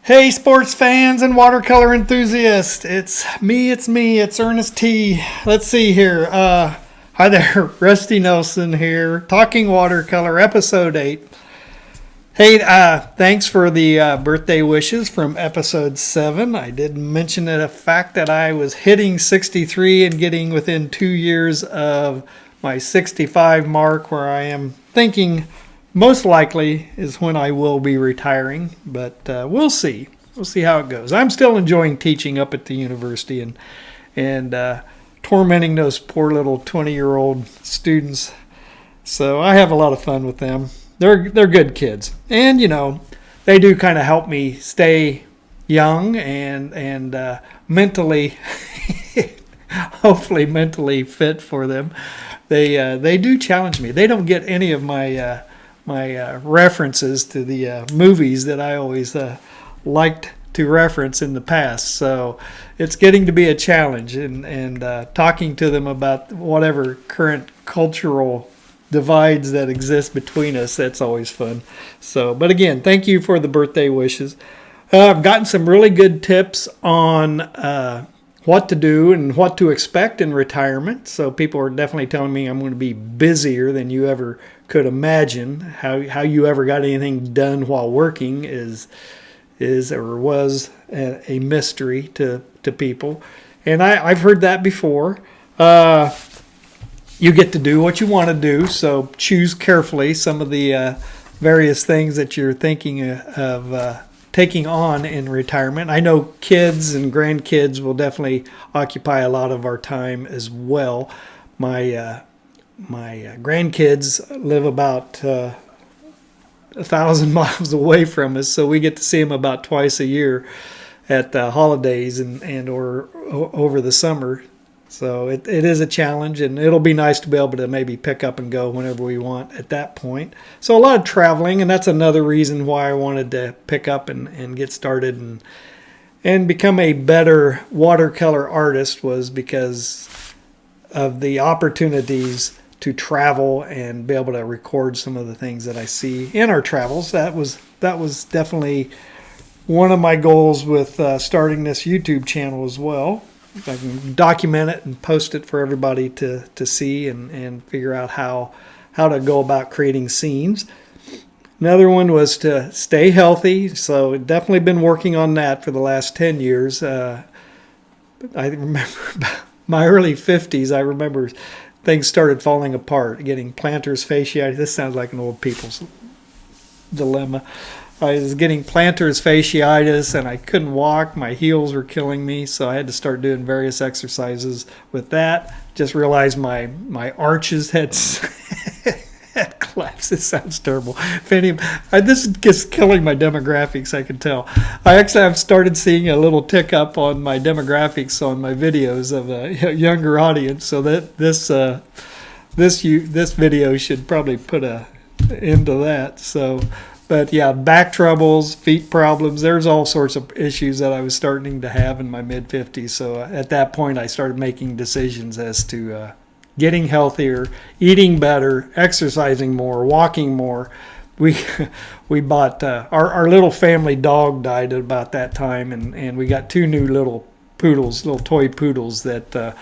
Hey, sports fans and watercolor enthusiasts. It's it's Ernest T. Let's see here. Hi there, Rusty Nelson here, Talking Watercolor, Episode 8. Hey, thanks for the birthday wishes from Episode 7. I did mention the fact that I was hitting 63 and getting within 2 years of my 65 mark, where I am thinking most likely is when I will be retiring, but we'll see. We'll see how it goes. I'm still enjoying teaching up at the university and tormenting those poor little 20-year-old students. So I have a lot of fun with them. They're good kids, and they do kind of help me stay young and mentally, hopefully mentally fit for them. They do challenge me. They don't get any of my references to the movies that I always liked to reference in the past. So it's getting to be a challenge, and talking to them about whatever current cultural divides that exist between us, that's always fun. So, but again, thank you for the birthday wishes. I've gotten some really good tips on what to do and what to expect in retirement. So people are definitely telling me I'm going to be busier than you ever could imagine. How you ever got anything done while working is or was a mystery to people. And I've heard that before. You get to do what you want to do, so choose carefully some of the various things that you're thinking of taking on in retirement. I know kids and grandkids will definitely occupy a lot of our time as well. My grandkids live about 1,000 miles away from us, so we get to see them about twice a year at the holidays and or over the summer. So it is a challenge, and it'll be nice to be able to maybe pick up and go whenever we want at that point. So a lot of traveling, and that's another reason why I wanted to pick up and get started and become a better watercolor artist, was because of the opportunities to travel and be able to record some of the things that I see in our travels. That was definitely one of my goals with starting this YouTube channel as well. If I can document it and post it for everybody to see and figure out how to go about creating scenes. Another one was to stay healthy, so definitely been working on that for the last 10 years. I remember my early 50s, I remember things started falling apart, getting plantar fasciitis. This sounds like an old people's dilemma. I was getting plantar fasciitis, and I couldn't walk. My heels were killing me, so I had to start doing various exercises with that. Just realized my arches had had collapsed. This sounds terrible. This is just killing my demographics, I can tell. I've started seeing a little tick up on my demographics on my videos of a younger audience, so that this video should probably put an end to that. So. But yeah, back troubles, feet problems, there's all sorts of issues that I was starting to have in my mid-50s. So at that point, I started making decisions as to getting healthier, eating better, exercising more, walking more. We bought, our little family dog died at about that time, and we got 2 new little toy poodles that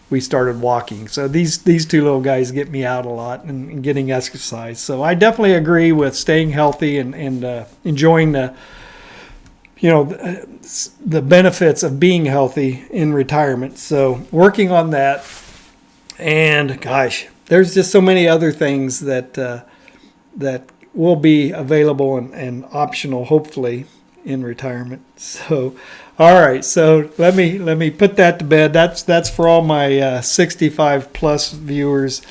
we started walking. So these 2 little guys get me out a lot and getting exercise. So I definitely agree with staying healthy and enjoying the benefits of being healthy in retirement. So working on that, and gosh, there's just so many other things that will be available and optional, hopefully, in retirement. So all right, so let me put that to bed. That's for all my 65 plus viewers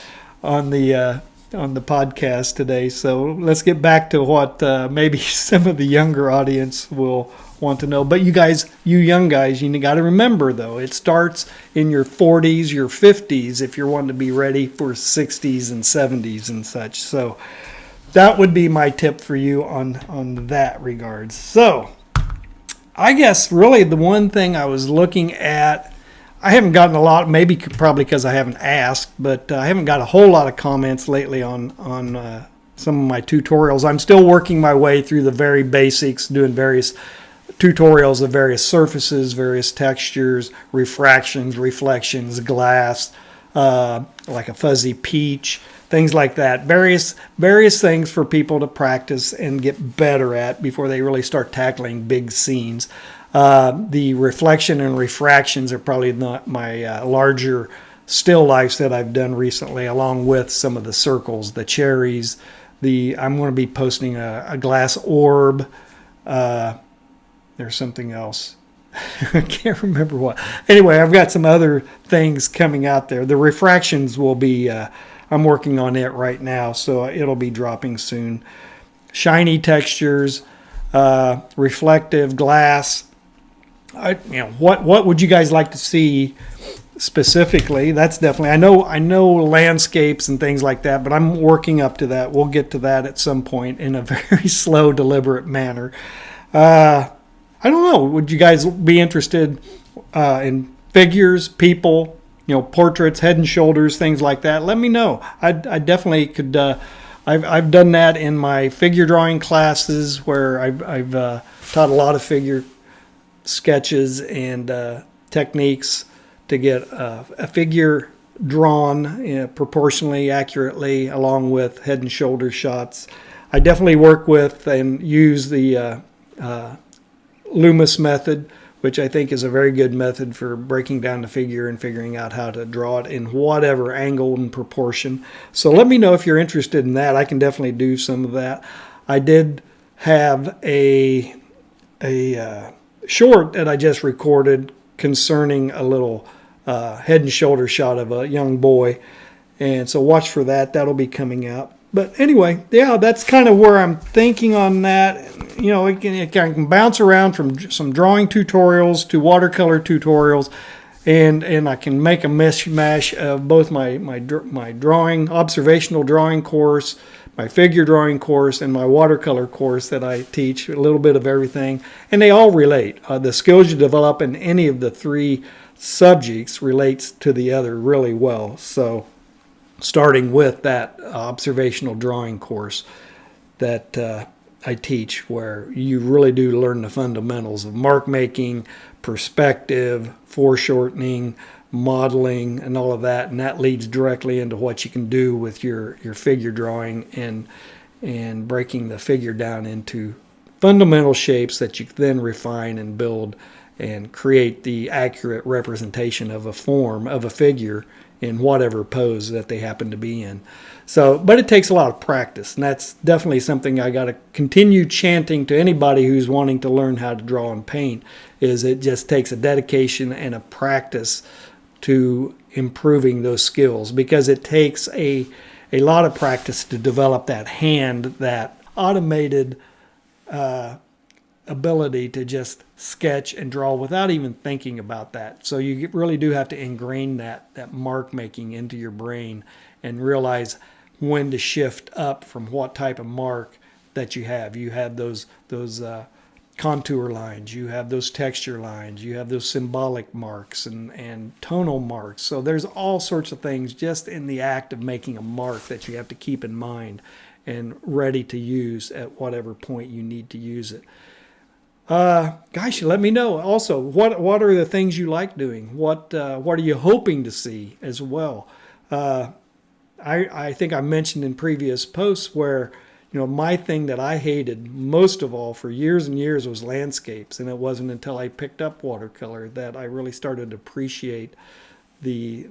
on the podcast today. So let's get back to what maybe some of the younger audience will want to know. But you young guys, you got to remember, though, it starts in your 40s, your 50s, if you're wanting to be ready for 60s and 70s and such. So that would be my tip for you on that regards. So I guess really the one thing I was looking at, I haven't gotten a lot, probably because I haven't asked, but I haven't got a whole lot of comments lately on some of my tutorials. I'm still working my way through the very basics, doing various tutorials of various surfaces, various textures, refractions, reflections, glass, like a fuzzy peach, things like that. Various things for people to practice and get better at before they really start tackling big scenes. The reflection and refractions are probably not my larger still lifes that I've done recently, along with some of the circles, the cherries. I'm going to be posting a glass orb. There's something else. I can't remember what. Anyway, I've got some other things coming out there. The refractions will be, I'm working on it right now, so it'll be dropping soon. Shiny textures, reflective glass. What would you guys like to see specifically? That's definitely, I know landscapes and things like that, but I'm working up to that. We'll get to that at some point in a very slow, deliberate manner. I don't know. Would you guys be interested in figures, people, portraits, head and shoulders, things like that? Let me know. I definitely could. I've done that in my figure drawing classes where I've taught a lot of figure sketches and techniques to get a figure drawn proportionally, accurately, along with head and shoulder shots. I definitely work with and use the Loomis method, which I think is a very good method for breaking down the figure and figuring out how to draw it in whatever angle and proportion. So let me know if you're interested in that. I can definitely do some of that. I did have a short that I just recorded concerning a little head and shoulder shot of a young boy, and so watch for that. That'll be coming out. But anyway, yeah, that's kind of where I'm thinking on that. It can bounce around from some drawing tutorials to watercolor tutorials, and I can make a mishmash of both my drawing, observational drawing course, my figure drawing course, and my watercolor course that I teach, a little bit of everything. And they all relate. The skills you develop in any of the three subjects relates to the other really well. So starting with that observational drawing course that I teach, where you really do learn the fundamentals of mark making, perspective, foreshortening, modeling, and all of that. And that leads directly into what you can do with your figure drawing and breaking the figure down into fundamental shapes that you then refine and build and create the accurate representation of a form of a figure in whatever pose that they happen to be in. So, but it takes a lot of practice, and that's definitely something I got to continue chanting to anybody who's wanting to learn how to draw and paint, is it just takes a dedication and a practice to improving those skills, because it takes a lot of practice to develop that hand, that automated ability to just sketch and draw without even thinking about that. So you really do have to ingrain that mark making into your brain and realize when to shift up from what type of mark that you have. You have those contour lines, you have those texture lines, you have those symbolic marks and tonal marks. So there's all sorts of things just in the act of making a mark that you have to keep in mind and ready to use at whatever point you need to use it. Gosh, let me know also what are the things you like doing. What are you hoping to see as well? I think I mentioned in previous posts where my thing that I hated most of all for years and years was landscapes, and it wasn't until I picked up watercolor that I really started to appreciate the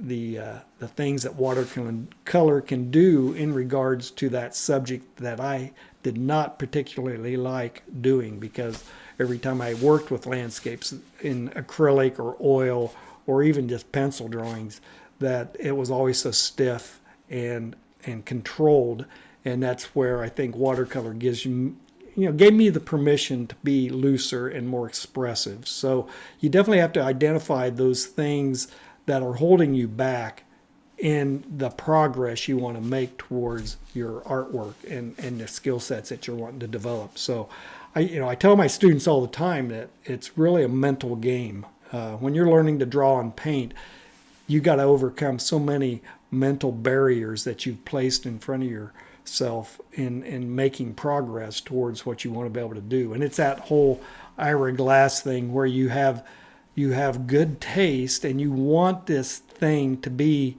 things that watercolor can do in regards to that subject that I did not particularly like doing, because every time I worked with landscapes in acrylic or oil or even just pencil drawings, that it was always so stiff and controlled. And that's where I think watercolor gave me the permission to be looser and more expressive. So you definitely have to identify those things that are holding you back in the progress you want to make towards your artwork and the skill sets that you're wanting to develop. So I tell my students all the time that it's really a mental game. When you're learning to draw and paint, you got to overcome so many mental barriers that you've placed in front of yourself in making progress towards what you want to be able to do. And it's that whole Ira Glass thing where you have good taste and you want this thing to be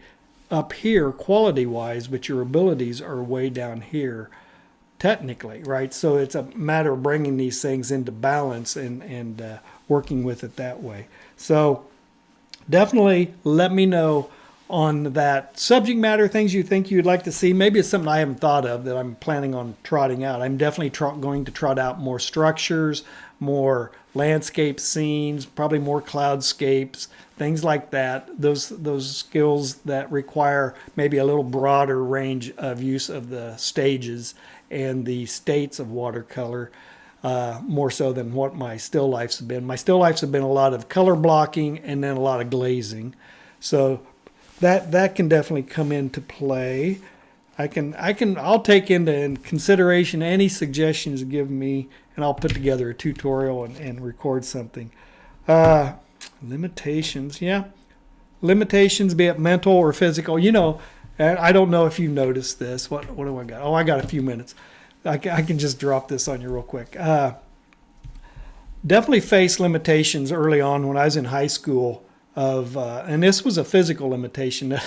up here quality wise, but your abilities are way down here technically, right? So it's a matter of bringing these things into balance and working with it that way. So definitely let me know on that subject matter, things you think you'd like to see. Maybe it's something I haven't thought of that I'm planning on trotting out. I'm definitely going to trot out more structures, more landscape scenes, probably more cloudscapes, things like that. Those skills that require maybe a little broader range of use of the stages and the states of watercolor, more so than what my still lifes have been. My still lifes have been a lot of color blocking and then a lot of glazing. So that can definitely come into play. I'll take into consideration any suggestions you give me, and I'll put together a tutorial and record something. Limitations, yeah. Limitations, be it mental or physical. You know, I don't know if you noticed this. What do I got? Oh, I got a few minutes. I can just drop this on you real quick. Definitely faced limitations early on when I was in high school. And this was a physical limitation.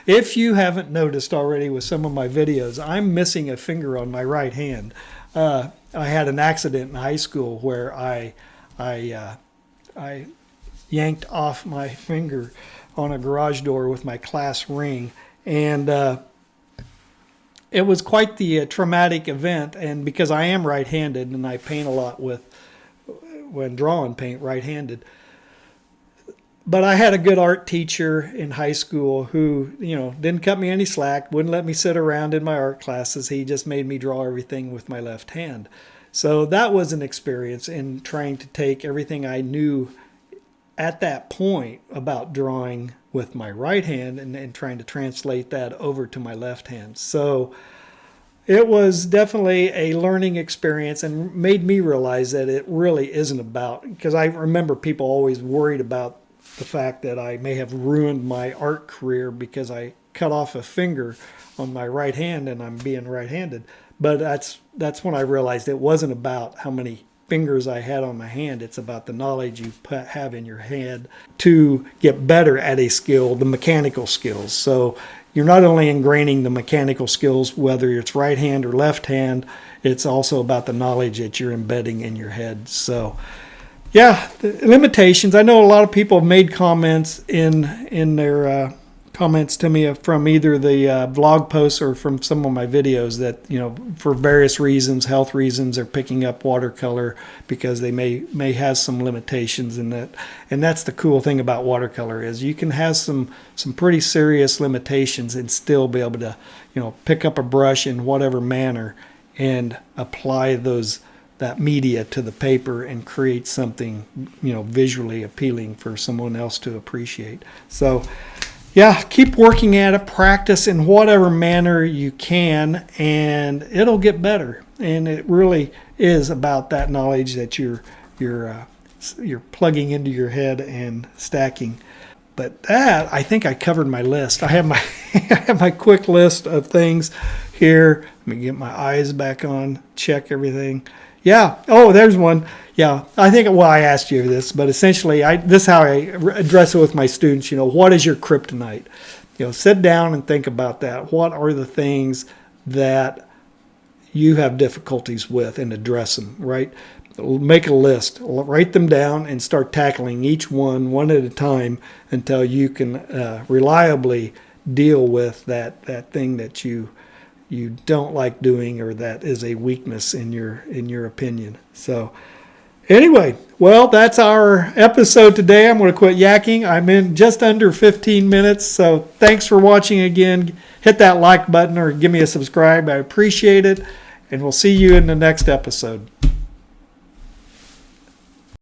If you haven't noticed already with some of my videos, I'm missing a finger on my right hand. I had an accident in high school where I yanked off my finger on a garage door with my class ring, and it was quite the traumatic event. And because I am right-handed and I paint a lot when drawing paint right-handed. But I had a good art teacher in high school who, didn't cut me any slack, wouldn't let me sit around in my art classes. He just made me draw everything with my left hand. So that was an experience in trying to take everything I knew at that point about drawing with my right hand and trying to translate that over to my left hand. So it was definitely a learning experience and made me realize that it really isn't about, because I remember people always worried about the fact that I may have ruined my art career because I cut off a finger on my right hand and I'm being right-handed. But that's when I realized it wasn't about how many fingers I had on my hand. It's about the knowledge you have in your head to get better at a skill, the mechanical skills. So you're not only ingraining the mechanical skills, whether it's right hand or left hand, it's also about the knowledge that you're embedding in your head. So yeah, the limitations. I know a lot of people have made comments in their comments to me from either the blog posts or from some of my videos that, for various reasons, health reasons, are picking up watercolor because they may have some limitations in that. And that's the cool thing about watercolor is you can have some pretty serious limitations and still be able to, pick up a brush in whatever manner and apply that media to the paper and create something, visually appealing for someone else to appreciate. So, yeah, keep working at it, practice in whatever manner you can, and it'll get better. And it really is about that knowledge that you're plugging into your head and stacking. But that, I think I covered my list. I have my quick list of things here. Let me get my eyes back on, check everything. Yeah. Oh, there's one. Yeah. I think, I asked you this, but essentially, this is how I address it with my students. What is your kryptonite? Sit down and think about that. What are the things that you have difficulties with and address them, right? Make a list, write them down, and start tackling each one at a time until you can reliably deal with that thing that you don't like doing or that is a weakness in your opinion. So anyway, well, that's our episode today. I'm going to quit yakking. I'm in just under 15 minutes. So thanks for watching again. Hit that like button or give me a subscribe. I appreciate it. And we'll see you in the next episode.